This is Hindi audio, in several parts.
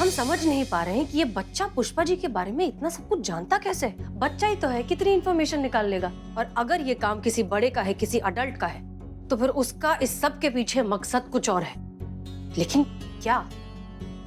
हम समझ नहीं पा रहे हैं कि ये बच्चा पुष्पा जी के बारे में इतना सब कुछ जानता कैसे है। बच्चा ही तो है, कितनी इंफॉर्मेशन निकाल लेगा। और अगर ये काम किसी बड़े का है, किसी अडल्ट का है, तो फिर उसका इस सब के पीछे मकसद कुछ और है। लेकिन क्या?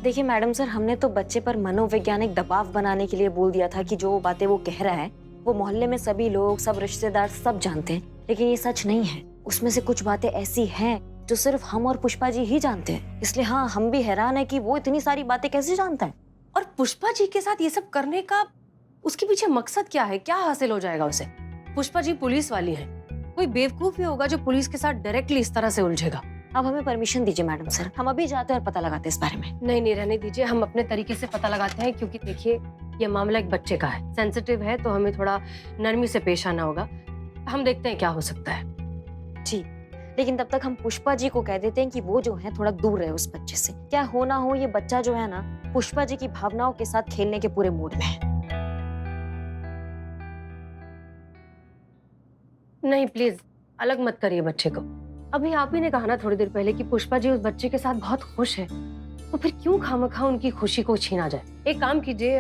देखिए मैडम सर, हमने तो बच्चे पर मनोवैज्ञानिक दबाव बनाने के लिए बोल दिया था कि जो बातें वो कह रहा है वो मोहल्ले में सभी लोग, सब रिश्तेदार सब जानते हैं, लेकिन ये सच नहीं है। उसमें से कुछ बातें ऐसी हैं जो सिर्फ हम और पुष्पा जी ही जानते हैं। इसलिए हाँ, हम भी हैरान है कि वो इतनी सारी बातें कैसे जानता है। और पुष्पा जी के साथ ये सब करने का उसके पीछे मकसद क्या है? क्या हासिल हो जाएगा उसे? पुष्पा जी पुलिस वाली है, कोई बेवकूफ ही होगा जो पुलिस के साथ डायरेक्टली इस तरह से उलझेगा। अब हमें परमिशन दीजिए मैडम सर, हम अभी जाते हैं और पता लगाते हैं इस बारे में। नहीं, रहने दीजिए, हम अपने तरीके से पता लगाते हैं, क्योंकि देखिए ये मामला एक बच्चे का है, सेंसिटिव है, तो हमें थोड़ा नरमी से पेश आना होगा। हम देखते हैं क्या हो सकता है। जी, लेकिन तब तक हम पुष्पा जी को कह देते हैं कि वो जो है थोड़ा दूर रहे उस बच्चे से। क्या हो ना हो, ये बच्चा जो है ना पुष्पा जी की भावनाओं के साथ खेलने के पूरे मूड में है। नहीं प्लीज, अलग मत करिए बच्चे को। अभी आप ही ने कहा ना थोड़ी देर पहले कि पुष्पा जी उस बच्चे के साथ बहुत खुश है, तो फिर क्यों खामखा उनकी खुशी को छीना जाए। एक काम कीजिए,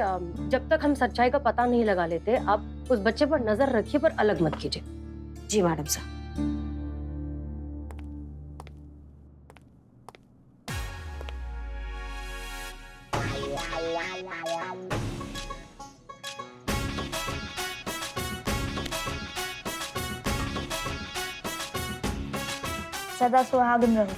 जब तक हम सच्चाई का पता नहीं लगा लेते, आप उस बच्चे पर नजर रखिए, पर अलग मत कीजिए। जी मैडम साहब। सदा सुहागन रहो।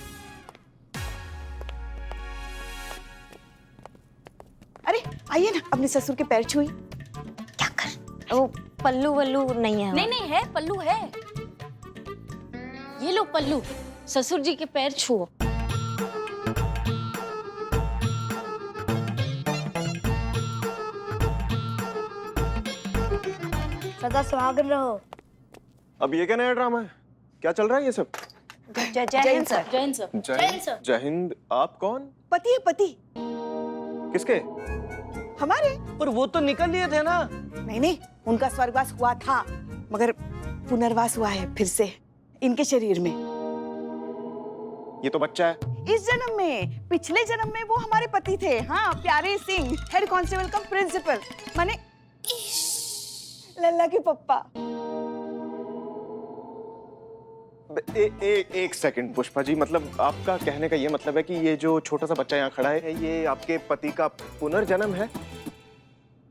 अरे आइए ना, अपने ससुर के पैर छुई। क्या कर, वो पल्लू वल्लू नहीं है? नहीं है, पल्लू है। ये लो पल्लू, ससुर जी के पैर छुओ। सदा सुहागन रहो। अब ये क्या नया ड्रामा है? क्या चल रहा है ये सब? जय हिंद सर। जय हिंद सर। जय हिंद सर। जय हिंद। आप कौन? पति है, पति। किसके? हमारे। पर वो तो निकल लिए थे ना। नहीं, उनका स्वर्गवास हुआ था, मगर पुनर्वास हुआ है फिर से इनके शरीर में। ये तो बच्चा है। इस जन्म में, पिछले जन्म में वो हमारे पति थे। हाँ, प्यारे सिंह, हेड कांस्टेबल कम प्रिंसिपल, माने लल्ला के पप्पा। एक सेकंड पुष्पा जी, मतलब आपका कहने का ये मतलब है कि ये जो छोटा सा बच्चा यहाँ खड़ा है, ये आपके पति का पुनर्जन्म है?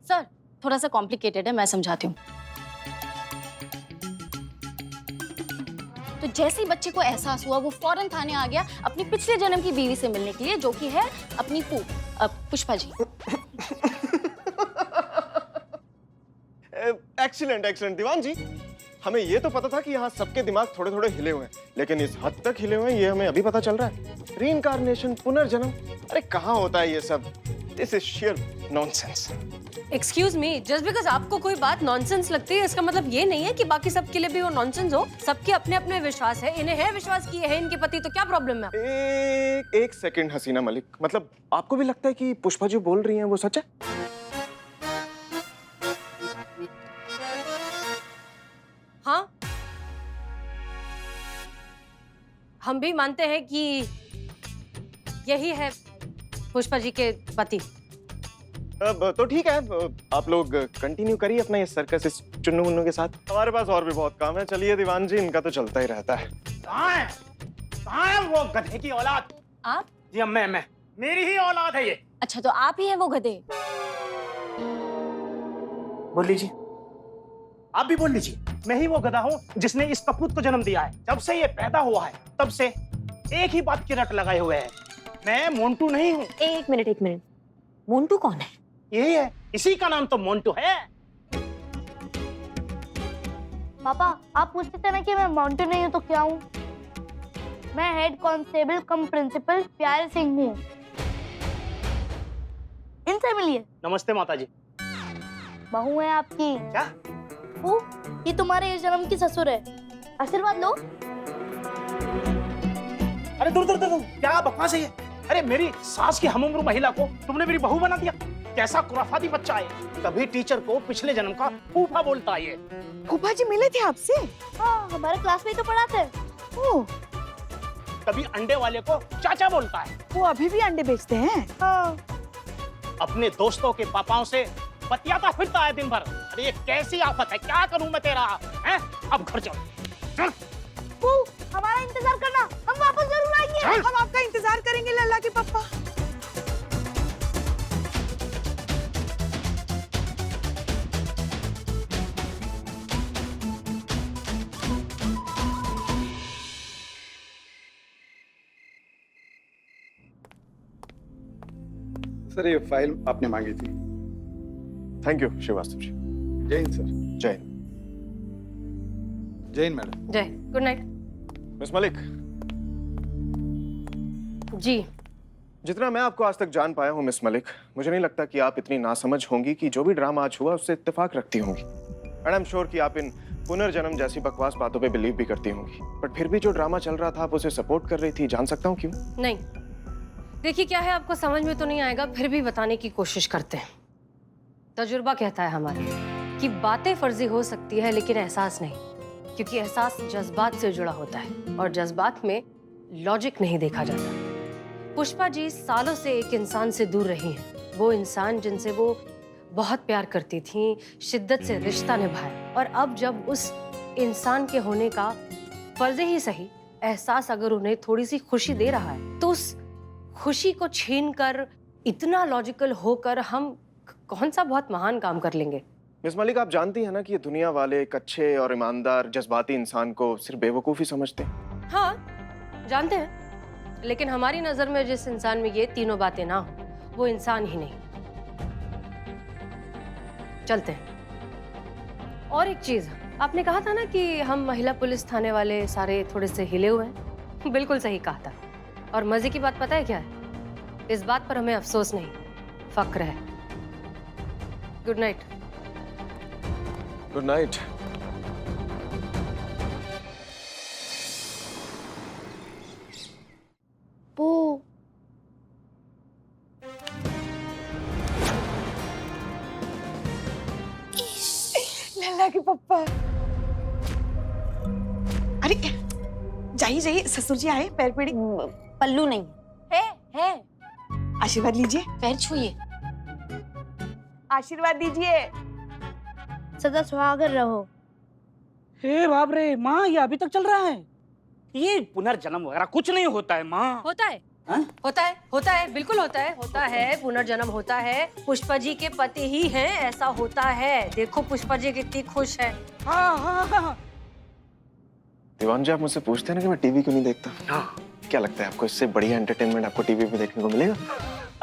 सर थोड़ा सा कॉम्प्लिकेटेड है, मैं समझाती हूँ। तो जैसे ही बच्चे को एहसास हुआ, वो फौरन थाने आ गया अपनी पिछले जन्म की बीवी से मिलने के लिए, जो कि है अपनी पुष्पा जी। एक्सीलेंट दीवान जी, हमें ये तो पता था कि यहाँ सबके दिमाग थोड़े थोड़े हिले हुए हैं, लेकिन इस हद तक हिले हुए हैं ये हमें अभी पता चल रहा है। रीइंकार्नेशन, पुनर्जन्म, अरे कहाँ होता है ये सब? This is shear nonsense. Excuse me, just because आपको कोई बात नॉनसेंस लगती है, इसका मतलब ये नहीं है कि बाकी सबके लिए भी वो नॉनसेंस हो। सबके अपने अपने विश्वास है, इन्हें है विश्वास किए है इनके पति, तो क्या प्रॉब्लम है? एक सेकंड हसीना मलिक, मतलब आपको भी लगता है कि पुष्पा जी बोल रही हैं वो सच है? हाँ, हम भी मानते हैं कि यही है पुष्पा जी के पति। अब तो ठीक है, आप लोग कंटिन्यू करिए अपना ये सर्कस इस चुन्नू मुन्नू के साथ। हमारे पास और भी बहुत काम है। चलिए दीवान जी, इनका तो चलता ही रहता है। कहाँ है वो गधे की औलाद? आप? जी मैं मेरी ही औलाद है ये। अच्छा, तो आप ही हैं वो गधे? बोल लीजिए, आप भी बोल लीजिए। मैं ही वो गधा हूँ जिसने इस कपूत को जन्म दिया है। जब से ये पैदा हुआ है तब से एक ही बात की रट लगाए हुए है, मैं मोंटू नहीं हूँ। एक मिनट, मोंटू कौन है? यही है, इसी का नाम तो मोंटू है। पापा, आप पूछते थे ना कि मैं मोंटू नहीं हूँ तो क्या हूँ? मैं हेड कांस्टेबल कम प्रिंसिपल प्यारे सिंह हूँ। इनसे मिलिए। नमस्ते माता जी। बहू है आपकी। क्या? वो ये तुम्हारे इस जन्म की ससुर है, आशीर्वाद लो। अरे दूर, क्या बकवास है ये? अरे मेरी सास की हमउम्र महिला को तुमने मेरी बहू बना दिया। कैसा खुराफाती बच्चा है। कभी टीचर को पिछले जन्म का फूफा बोलता है ये। फूफा जी मिले थे आपसे? हाँ, हमारे क्लास में ही तो पढ़ाते हैं। ओह, कभी अंडे वाले को चाचा बोलता है। वो अभी भी अंडे बेचते हैं? हाँ। अपने दोस्तों के पापाओं से बतियाता फिरता है दिन भर। अरे ये कैसी आफत है, क्या करूं मैं तेरा? हैं? अब घर चल। चल। हमारा इंतजार करना, हम वापस जरूर आएंगे। हम आपका इंतजार करेंगे लल्ला के पापा। सर ये फाइल आपने मांगी थी। Thank you Srivastava ji. जय हिंद सर। जय हिंद। जय हिंद मैडम। जय, गुड नाइट। मिस मलिक, जी जितना मैं आपको आज तक जान पाया हूँ मिस मलिक, मुझे नहीं लगता कि आप इतनी नासमझ होंगी कि जो भी ड्रामा आज हुआ उससे इत्तेफाक रखती होंगी। एंड आई एम श्योर कि आप इन पुनर्जन्म जैसी बकवास बातों पे बिलीव भी करती होंगी, बट फिर भी जो ड्रामा चल रहा था आप उसे सपोर्ट कर रही थी। जान सकता हूँ क्यों? नहीं, देखिए क्या है, आपको समझ में तो नहीं आएगा, फिर भी बताने की कोशिश करते हैं। तजुर्बा कहता है हमारे कि बातें फर्जी हो सकती है लेकिन एहसास नहीं, क्योंकि एहसास जज्बात से जुड़ा होता है और जज्बात में लॉजिक नहीं देखा जाता। पुष्पा जी सालों से एक इंसान से दूर रही हैं, वो इंसान जिनसे वो बहुत प्यार करती थी, शिद्दत से रिश्ता निभाया, और अब जब उस इंसान के होने का फर्ज ही सही एहसास अगर उन्हें थोड़ी सी खुशी दे रहा है, तो उस खुशी को छीनकर इतना लॉजिकल होकर हम कौन सा बहुत महान काम कर लेंगे? मिस मलिक, आप जानती हैं ना कि ये दुनिया वाले एक अच्छे और ईमानदार जज्बाती इंसान को सिर्फ बेवकूफ़ ही समझते हैं। हाँ जानते हैं, लेकिन हमारी नजर में जिस इंसान में ये तीनों बातें ना हो वो इंसान ही नहीं। चलते हैं। और एक चीज, आपने कहा था ना कि हम महिला पुलिस थाने वाले सारे थोड़े से हिले हुए हैं। बिल्कुल सही कहा था। और मजे की बात पता है क्या है? इस बात पर हमें अफसोस नहीं, फक्र है। Good night. Good night. पू लल्ला के पापा। अरे जाइए जाइए, ससुर जी आए, पैर पड़ी। पल्लू नहीं है आशीर्वाद लीजिए। पैर छूइए। आशीर्वाद दीजिए। सदा सुहागर रहो। हे बाप रे माँ, ये अभी तक चल रहा है? ये पुनर्जन्म वगैरह कुछ नहीं होता है माँ। होता है। हाँ? होता है, बिल्कुल होता है, पुनर्जन्म होता है। पुष्पा जी के पति ही हैं, ऐसा होता है। देखो पुष्पा जी कितनी खुश है। हाँ हाँ हाँ। दीवान जी, आप मुझसे पूछते हैं ना कि मैं टीवी क्यों नहीं देखता। हाँ। क्या लगता है आपको इससे बढ़िया एंटरटेनमेंट आपको टीवी पे देखने को मिलेगा?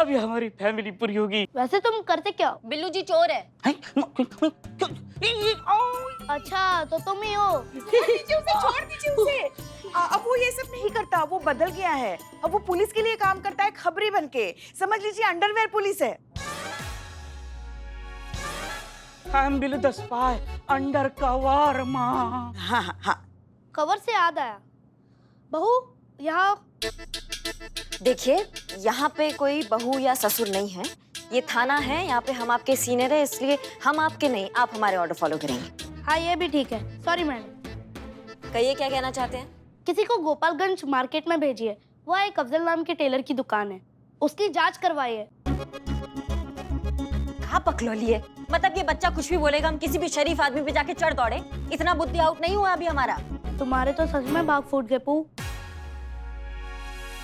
अभी हमारी फैमिली पूरी होगी। वैसे तुम करते क्या? बिल्लू जी चोर है। अच्छा तो तुम ही हो। छोड़ दीजिए उसे। अब वो ये सब नहीं करता, वो बदल गया है। अब वो पुलिस के लिए काम करता है, खबरी बनके। समझ लीजिए अंडरवेयर पुलिस है। I'm Billy the spy, undercover माँ। हाँ हाँ हाँ। खबर से याद आया, बहू यहाँ। देखिए, यहाँ पे कोई बहू या ससुर नहीं है, ये थाना है। यहाँ पे हम आपके सीनियर है, इसलिए हम आपके नहीं, आप हमारे ऑर्डर फॉलो करेंगे। हाँ ये भी ठीक है। Sorry madam. कहिए क्या कहना चाहते हैं? किसी को गोपालगंज मार्केट में भेजिए, वह एक अफजल नाम के टेलर की दुकान है, उसकी जांच करवाइए। कहाँ पकलौली है? मतलब ये बच्चा कुछ भी बोलेगा, हम किसी भी शरीफ आदमी पे जाके चढ़ दौड़े? इतना बुद्धि आउट नहीं हुआ अभी हमारा। तुम्हारे तो सच में भाग फूट गए पू।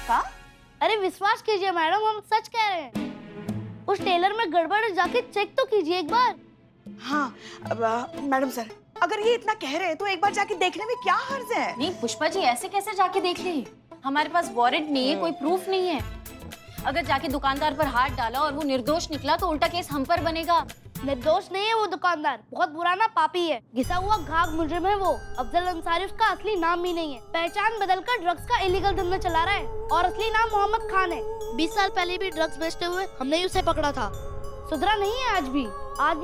का? अरे विश्वास कीजिए मैडम, हम सच कह रहे हैं। उस टेलर में गड़बड़ है, जाके चेक तो कीजिए एक बार। हाँ मैडम सर, अगर ये इतना कह रहे हैं तो एक बार जाके देखने में क्या हर्ज है? नहीं पुष्पा जी, ऐसे कैसे जाके देख ली? हमारे पास वारंट नहीं है, कोई प्रूफ नहीं है। अगर जाके दुकानदार पर हाथ डाला और वो निर्दोष निकला तो उल्टा केस हम पर बनेगा। निर्दोष नहीं है वो दुकानदार, बहुत बुरा ना पापी है, घिसा हुआ घाघ मुजरिम है वो। अफजल अंसारी उसका असली नाम भी नहीं है, पहचान बदलकर ड्रग्स का इलीगल धंधा चला रहा है और असली नाम मोहम्मद खान है। 20 साल पहले भी ड्रग्स बेचते हुए हमने ही उसे पकड़ा था। सुधरा नहीं है आज भी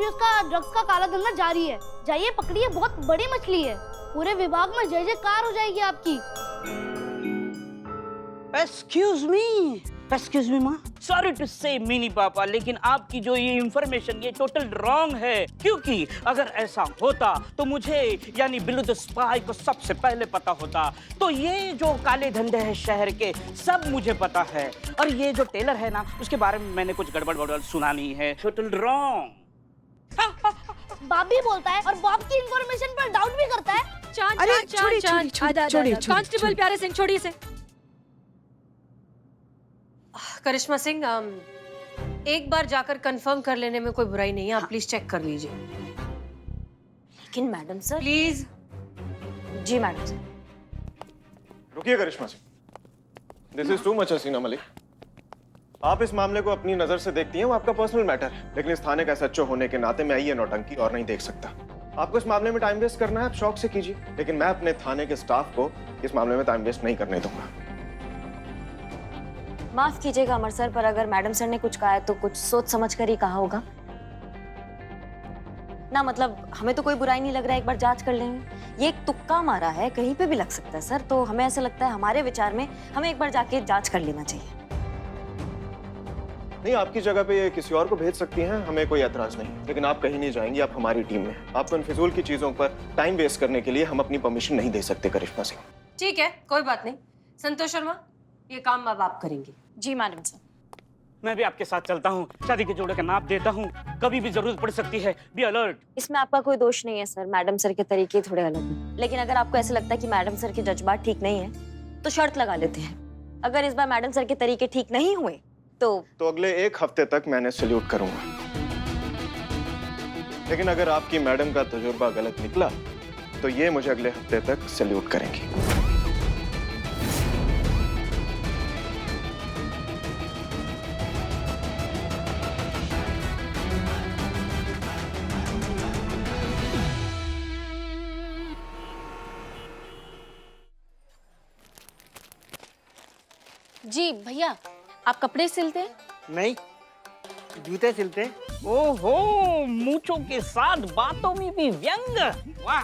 उसका ड्रग्स का काला धंधा जारी है। जाइए पकड़िए, बहुत बड़ी मछली है, पूरे विभाग में जय जयकार हो जाएगी आपकी। Excuse me, एक्सक्यूज मी माँ, सॉरी टू से मिनी पापा, लेकिन आपकी जो ये इंफॉर्मेशन ये टोटल रॉन्ग है। क्योंकि अगर ऐसा होता तो मुझे यानी बिल्लू द स्पाई को सबसे पहले पता होता। तो ये जो काले धंधे हैं शहर के सब मुझे पता है, और ये जो टेलर है ना उसके बारे में मैंने कुछ गड़बड़ सुना नहीं है। Total wrong. बाप भी बोलता है और बाप की इंफॉर्मेशन पर डाउट भी करता है। अरे छोड़िए कांस्टेबल प्यारे सिंह, छोड़िए इसे। करिश्मा सिंह, एक बार जाकर कंफर्म कर लेने में कोई बुराई नहीं है। आप प्लीज चेक कर लीजिए। लेकिन मैडम सर। प्लीज। जी मैडम सर। रुकिए Karishma Singh, this is too much Haseena Malik. आप इस मामले को अपनी नजर से देखती हैं, वो आपका पर्सनल मैटर है, लेकिन इस थाने का एसएचओ होने के नाते मैं ये नौटंकी और नहीं देख सकता। आपको इस मामले में टाइम वेस्ट करना है, आप शौक से कीजिए, लेकिन मैं अपने थाने के स्टाफ को इस मामले में टाइम वेस्ट नहीं करने दूंगा। माफ कीजिएगा अमर सर, पर अगर मैडम सर ने कुछ कहा है तो कुछ सोच समझ कर ही कहा होगा ना। मतलब हमें तो कोई बुराई नहीं लग रहा है, एक बार जांच कर लेंगे। ये एक तुक्का मारा है, कहीं पे भी लग सकता है सर, तो हमें ऐसा लगता है हमारे विचार में हमें एक बार जाके जांच कर लेना चाहिए। नहीं, आपकी जगह पे ये किसी और को भेज सकती हैं, हमें कोई एतराज नहीं, लेकिन आप कहीं नहीं जाएंगी, आप हमारी टीम में। आपको इन फिजूल की चीजों पर टाइम वेस्ट करने के लिए हम अपनी परमिशन नहीं दे सकते करिश्मा सिंह। ठीक है, कोई बात नहीं। संतोष शर्मा, ये काम अब आप करेंगे। जी मैडम सर। मैं भी आपके साथ चलता हूँ, शादी के जोड़े का नाप देता हूँ, कभी भी जरूरत पड़ सकती है, बी अलर्ट। इसमें आपका कोई दोष नहीं है सर, मैडम सर के तरीके थोड़े अलग हैं। लेकिन अगर आपको ऐसा लगता है कि मैडम सर के जज्बात ठीक नहीं है तो शर्त लगा लेते हैं, अगर इस बार मैडम सर के तरीके ठीक नहीं हुए तो अगले एक हफ्ते तक मैंने सैल्यूट करूंगा, लेकिन अगर आपकी मैडम का तजुर्बा गलत निकला तो ये मुझे अगले हफ्ते तक सैल्यूट करेंगी। जी भैया, आप कपड़े सिलते हैं? नहीं, जूते सिलते। ओहो, मूंछों के साथ बातों में भी व्यंग, वाह।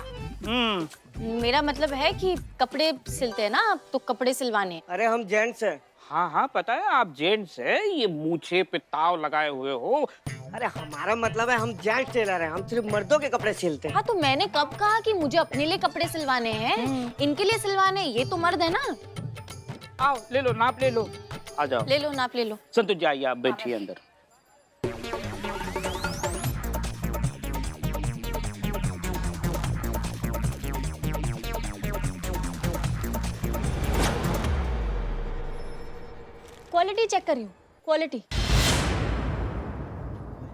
मेरा मतलब है कि कपड़े सिलते हैं ना आप, तो कपड़े सिलवाने। अरे हम जेंट्स हैं। हाँ हाँ पता है आप जेंट्स है, ये मूछे पे ताव लगाए हुए हो। अरे हमारा मतलब है हम जेंट्स टेलर हैं, हम सिर्फ मर्दों के कपड़े सिलते हैं। हाँ तो मैंने कब कहा कि मुझे अपने लिए कपड़े सिलवाने हैं, इनके लिए सिलवाने, ये तो मर्द है ना। आओ ले लो, नाप ले लो, आ जाओ। ले लो, नाप ले लो। संतोष जाइए, आप बैठिए अंदर। क्वालिटी चेक कर रही हूँ, क्वालिटी।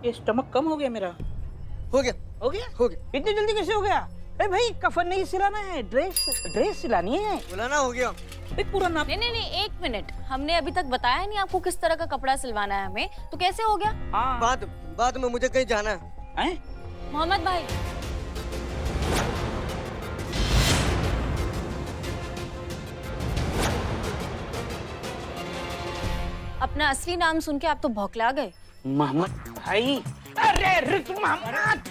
ये स्टमक कम हो गया मेरा। हो गया, हो गया? हो गया। इतनी जल्दी कैसे हो गया? अरे भाई कफन नहीं सिलाना है, ड्रेस सिलानी है। बुलाना हो गया। पूरा नाप। नहीं, एक मिनट, हमने अभी तक बताया नहीं आपको किस तरह का कपड़ा सिलवाना है हमें, तो कैसे हो गया? हाँ। बाद में मुझे कहीं जाना है। हैं? मोहम्मद भाई, अपना असली नाम सुन के आप तो भौंकला गए। मोहम्मद भाई। अरे ऋतु मोहम्मद।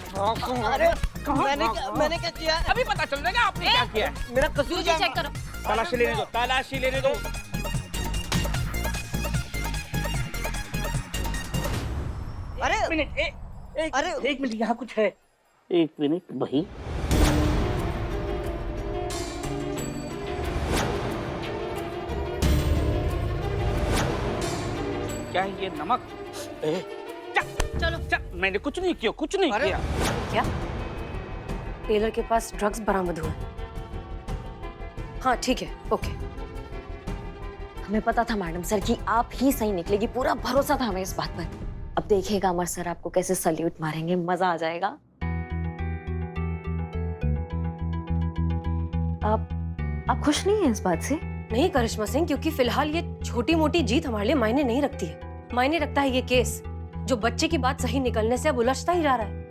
अरे मैंने क्या किया? अभी पता चल जाएगा आपने क्या किया है। मेरा कसूर मुझे चेक करो। तलाशी लेने दो, तलाशी लेने दो। अरे एक मिनट, एक मिनट, यहाँ कुछ है। एक मिनट भाई। क्या है ये नमक? चलो चल, मैंने कुछ नहीं किया, कुछ नहीं किया। क्या टेलर के पास ड्रग्स बरामद हुए? हाँ ठीक है, ओके। हमें पता था मैडम सर कि आप ही सही निकलेगी, पूरा भरोसा था हमें इस बात पर। अब देखिएगा अमर सर आपको कैसे सल्यूट मारेंगे, मजा आ जाएगा। आप खुश नहीं हैं इस बात से? नहीं करिश्मा सिंह, क्योंकि फिलहाल ये छोटी मोटी जीत हमारे लिए मायने नहीं रखती है। मायने रखता है ये केस, जो बच्चे की बात सही निकलने से अब उलझता ही जा रहा है।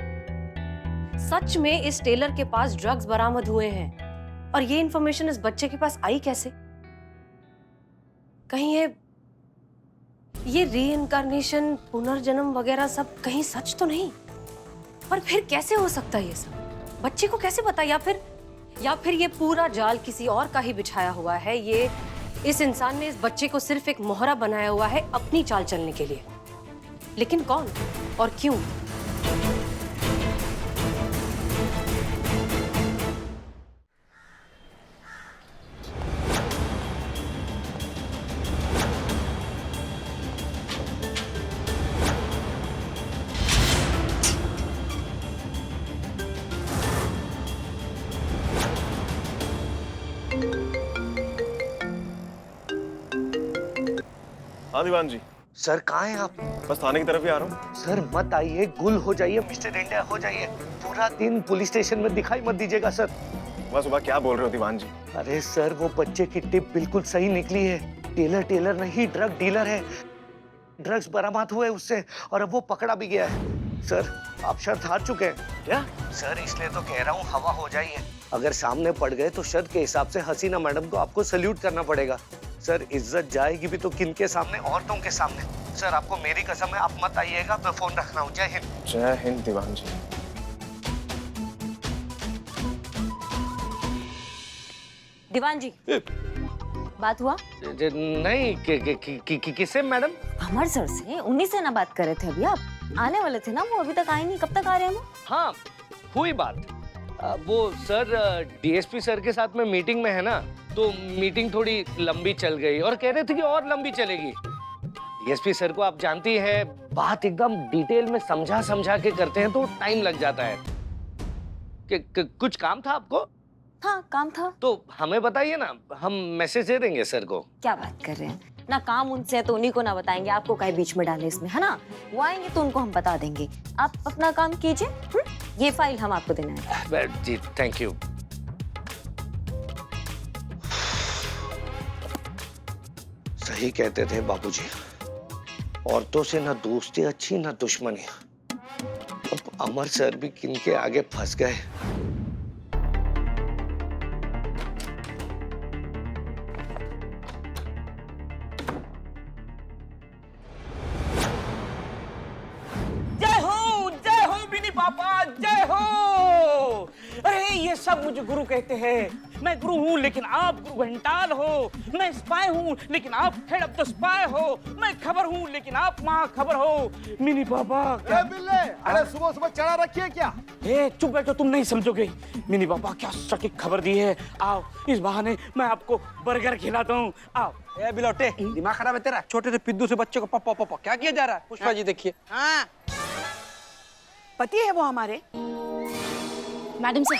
सच में इस टेलर के पास ड्रग्स बरामद हुए हैं, और ये इंफॉर्मेशन इस बच्चे के पास आई कैसे? कहीं ये रीइंकार्नेशन, पुनर्जन्म वगैरह सब कहीं सच तो नहीं? पर फिर कैसे हो सकता है ये सब? बच्चे को कैसे पता? या फिर ये पूरा जाल किसी और का ही बिछाया हुआ है? ये इस इंसान ने इस बच्चे को सिर्फ एक मोहरा बनाया हुआ है अपनी चाल चलने के लिए। लेकिन कौन और क्यों? हाँ दीवान जी, सर कहाँ हैं आप? बस थाने की तरफ ही आ रहा हूँ। सर मत आइए, गुल हो जाइए, मिस्टर इंडिया हो जाइए। पूरा दिन पुलिस स्टेशन में दिखाई मत दीजिएगा सर। सुबह सुबह क्या बोल रहे हो दीवान जी? अरे सर, वो बच्चे की टिप बिल्कुल सही निकली है। टेलर नहीं, ड्रग डीलर है। ड्रग्स बरामद हुए उससे और अब वो पकड़ा भी गया है। सर आप शर्त हार चुके हैं। क्या? सर इसलिए तो कह रहा हूँ, हवा हो जाइए। अगर सामने पड़ गए तो शर्त के हिसाब से हसीना मैडम को आपको सल्यूट करना पड़ेगा। सर इज्जत जाएगी भी तो किनके सामने? औरतों के सामने। सर आपको मेरी कसम है, आप मत आइएगा। मैं फोन रखना हूँ। जय हिंद। जय हिंद दीवान जी। दीवान जी, बात हुआ? नहीं, किससे मैडम? अमर सर से। उन्हीं से ना बात कर रहे थे अभी आप? आने वाले थे ना वो, अभी तक आए नहीं। कब तक आ रहे हैं वो? हाँ हुई बात। वो सर डीएसपी सर के साथ में मीटिंग में है ना, तो मीटिंग थोड़ी लंबी चल गई और कह रहे थे कि और लंबी चलेगी। डीएसपी सर को आप जानती है, बात एकदम डिटेल में समझा के करते हैं तो टाइम लग जाता है। कुछ काम था आपको? हाँ काम था। तो हमें बताइए ना, हम मैसेज दे देंगे सर को। क्या बात कर रहे हैं, ना काम उनसे है तो उन्हीं को ना बताएंगे, आपको काहे बीच में डाले इसमें, है ना? वो आएंगे तो उनको हम बता देंगे। आप अपना काम कीजिए। ये फाइल हम आपको देना है। जी थैंक यू। सही कहते थे बाबूजी, औरतों से ना दोस्ती अच्छी ना दुश्मनी। अब अमर सर भी किनके आगे फंस गए। जय हो बिनी पापा, जय हो। अरे ये सब मुझे गुरु कहते हैं। मैं गुरु हूँ लेकिन आप गुरु घंटाल हो। मैं स्पाई हूँ लेकिन आप हेड ऑफ द स्पाई हो। मैं खबर हूँ लेकिन आप महा खबर हो। मिनी पापा अरे सुबह सुबह चढ़ा रखी है क्या? चुप बैठो, तुम नहीं समझोगे। मिनी पापा क्या सटीक खबर दी है। आओ इस बहाने मैं आपको बर्गर खिलाता हूँ। आओ। ए बिलौटे, दिमाग खराब है तेरा? छोटे से पिद्दू से बच्चे को पप्पा पप्पा क्या किया जा रहा है? पुष्पा जी देखिए। हाँ पति है वो हमारे। मैडम सर,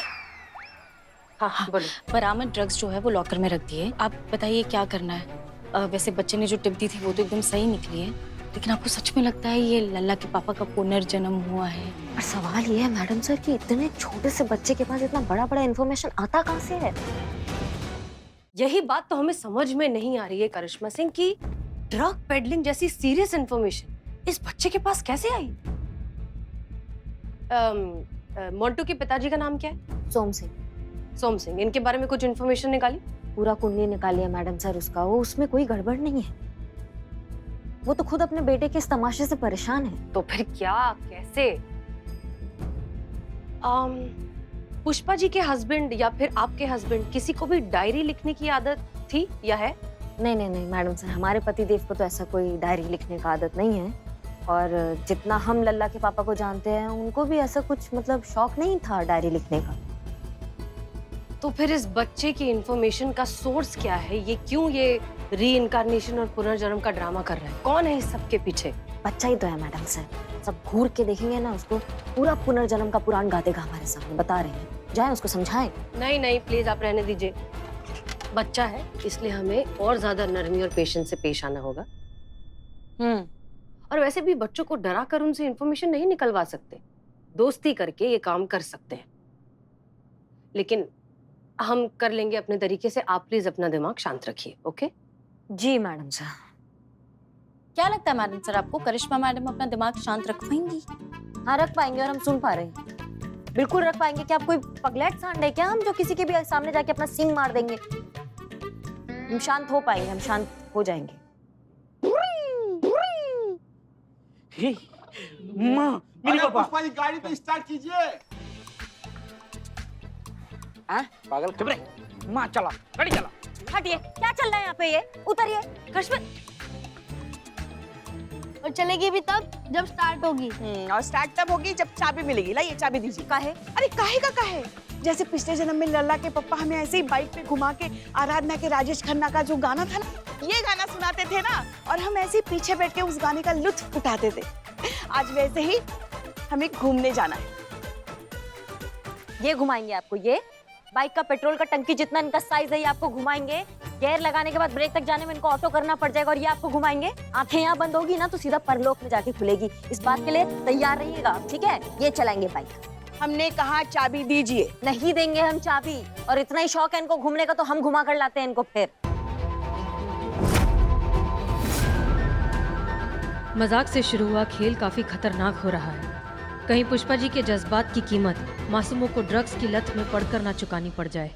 हाँ बोलो। बरामद ड्रग्स जो है वो लॉकर में रख दिए। आप बताइए क्या करना है? वैसे बच्चे ने जो टिप दी थी वो तो एकदम सही निकली है, लेकिन आपको सच में लगता है ये लल्ला के पापा का पुनर्जन्म हुआ है? पर सवाल ये है मैडम सर कि इतने छोटे से बच्चे के पास इतना बड़ा बड़ा इन्फॉर्मेशन आता कहाँ से है? यही बात तो हमें समझ में नहीं आ रही है करिश्मा सिंह की ड्रग पेडलिंग जैसी सीरियस इंफॉर्मेशन इस बच्चे के पास कैसे आई? मोंटू के पिताजी का नाम क्या है? सोम सिंह। सोम सिंह। इनके बारे में कुछ इन्फॉर्मेशन निकाली? पूरा कुंडली निकाली है मैडम सर उसका। वो उसमें कोई गड़बड़ नहीं है। वो तो खुद अपने बेटे के इस तमाशे से परेशान है। तो फिर क्या, कैसे? पुष्पा जी के हस्बैंड या फिर आपके हस्बैंड किसी को भी डायरी लिखने की आदत थी या है? नहीं मैडम सर, हमारे पतिदेव को तो ऐसा कोई डायरी लिखने का आदत नहीं है। और जितना हम लल्ला के पापा को जानते हैं, उनको भी ऐसा कुछ मतलब शौक नहीं था डायरी लिखने का। तो फिर इस बच्चे की इंफॉर्मेशन का सोर्स क्या है? ये क्यों ये री-इनकार्नेशन और पुनर्जन्म का ड्रामा कर रहा है? कौन है इस सब के पीछे? बच्चा ही तो है मैडम सर। सब घूर के देखेंगे ना उसको, पूरा पुनर्जन्म का पुराण गा देगा हमारे सामने। बता रहे हैं, जाए उसको समझाएं। नहीं प्लीज आप रहने दीजिए। बच्चा है इसलिए हमें और ज्यादा नरमी और पेशेंस से पेश आना होगा। और वैसे भी बच्चों को डरा कर उनसे इंफॉर्मेशन नहीं निकलवा सकते। दोस्ती करके ये काम कर सकते हैं, लेकिन हम कर लेंगे अपने तरीके से। आप प्लीज अपना दिमाग शांत रखिए। ओके जी मैडम सर। क्या लगता है मैडम सर आपको, करिश्मा मैडम अपना दिमाग शांत रख पाएंगी? हाँ रख पाएंगे, और हम सुन पा रहे हैं। बिल्कुल रख पाएंगे। क्या आप कोई पगलेट सांड है क्या हम, जो किसी के भी सामने जाके अपना सींग मार देंगे? हम शांत हो पाएंगे, हम शांत हो जाएंगे। माँ, मेरी पापा। पुष्पा जी गाड़ी तो स्टार्ट कीजिए। पागल, चुप रहे। माँ चला, गाड़ी चला। हटिए, क्या चल रहा है यहाँ पे? ये उतरिए। कश्मीर, और चलेगी भी तब जब स्टार्ट होगी। और स्टार्ट तब होगी जब चाबी मिलेगी। ला ये चाबी दीजिए। काहे? अरे काहे का काहे? जैसे पिछले जन्म में लल्ला के पापा हमें ऐसे ही बाइक पे घुमा के आराधना के राजेश खन्ना का जो गाना था ना, ये गाना सुनाते थे ना, और हम ऐसे ही पीछे बैठ के उस गाने का लुत्फ उठाते थे। आज वैसे ही हमें घूमने जाना है। ये घुमाएंगे आपको? ये बाइक का पेट्रोल का टंकी जितना इनका साइज है, ये आपको घुमाएंगे। गियर लगाने के बाद ब्रेक तक जाने में इनको ऑटो करना पड़ जाएगा और ये आपको घुमाएंगे। आंखें यहाँ बंद होगी ना तो सीधा परलोक में जाके खुलेगी। इस बात के लिए तैयार रहिएगा आप, ठीक है? ये चलाएंगे बाइक। हमने कहा चाबी दीजिए। नहीं देंगे हम चाबी, और इतना ही शौक है इनको घूमने का तो हम घुमा कर लाते हैं इनको। फिर मजाक से शुरू हुआ खेल काफी खतरनाक हो रहा है। कहीं पुष्पा जी के जज्बात की कीमत मासूमों को ड्रग्स की लत में पड़कर ना चुकानी पड़ जाए।